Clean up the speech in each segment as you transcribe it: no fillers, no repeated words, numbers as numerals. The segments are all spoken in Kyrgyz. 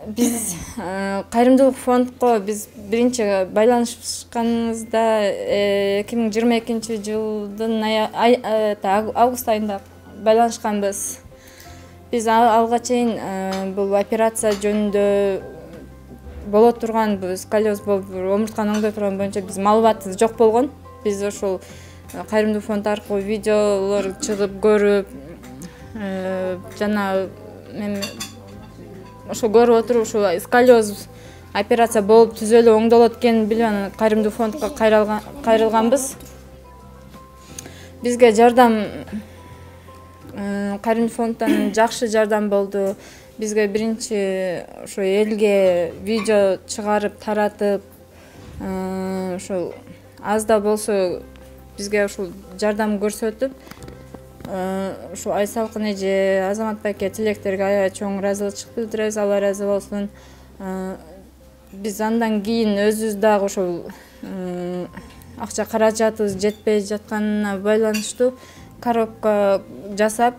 Биз кайрымдуулук фондко биз биринчи байланышканыбызда 2022-жылдын август айында байланышканбыз. Биз алга чейин бул операция жөнүндө боло турган, сколиоз болуп омуртканы оңдой турган боюнча биз маалыматыбыз жок болгон. Биз ошол кайрымдуу фонд аркылуу видеолор чыгып көрүп, жана ошо көрүп отуруп ушул сколиоз операция болуп түзөлүп оңдолот экенин билип анан кайрымдуу фондко кайрылганбыз. Бизге жардам кайрымдуу фонддон жакшы жардам болду. Бизге биринчи ошо элге видео чыгарып таратып, ошол аз да болсо бизге ушул жардам көрсөтүп, ушу Айсалкын эже, Азамат байке тилектерге аябай чоң ыраазычылык билдиребиз, Алла ыраазы болсун. Биз андан кийин өзүбүз дагы ошол акча каражатыбыз жетпей жатканына байланыштуу коробка жасап,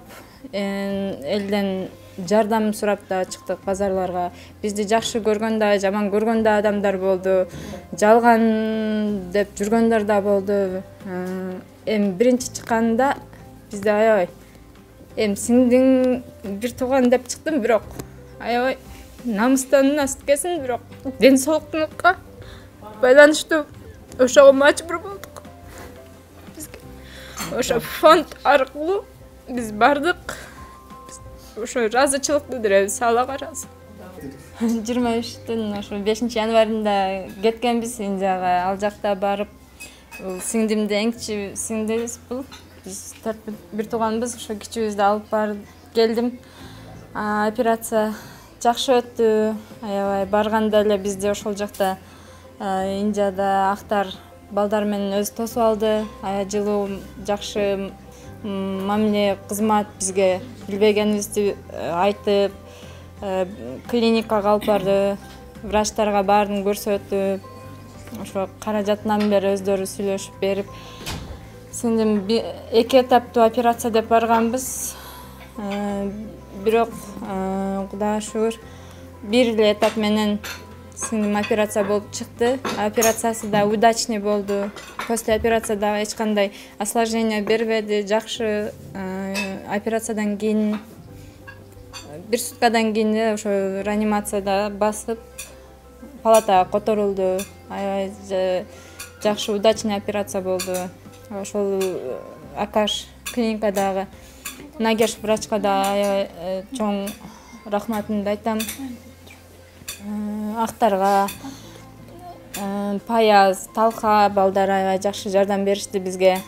элден жардам сурап да чыктык базарларга. Бизди жакшы көргөн да, жаман көргөн да адамдар болду. Жалган деп жүргөндөр да болду. Эми биринчи чыкканда бизде аябай сиңдиң бир тууган деп чыктым, бирок аябай намыстанына ситкесин, бирок ден соолуктукка байланыштуу ошого мажбур болдук. Бизге ошо фонд аркылуу биз бардык. Ошо ыраазычылык билдиребиз, Аллага ыраазы. 23-тün ошо 5-январында кеткенбиз Индияга. Ал жакта барып, сиңдимди, эң кичи сиңдибиз бул. Биз бир тууганбыз, ошо кичүүбүздү алып барып келдим. Операция жакшы өттү. Аябай барганда эле бизди ошол жакта Индияда актар балдар менен өзү тосуп алды. Аябай жылуу, жакшы мамиле, кызмат бизге билбегенибизди айтып, клиникага алып барды, врачтарга баарын көрсөтүп, ошо каражатынан бери өздөрү сүйлөшүп берип, сиңдим 2 этаптуу операция деп барганбыз. Бирок Кудайга шүгүр, бир эле этап менен сиңдим операция болуп чыкты. Операциясы да удачный болду. После операцияда эч кандай осложнение бербеди, жакшы. Операциядан кийин бир суткадан кийин ошо реанимацияда басып палатага которулду. Аябай жакшы, удачный операция болду. Ошол Акаш клиникадагы Нагеш врачка да аябай чоң рахматымды айтам. Актарга, Паяз, Талка балдар аябай жакшы жардам беришти бизге.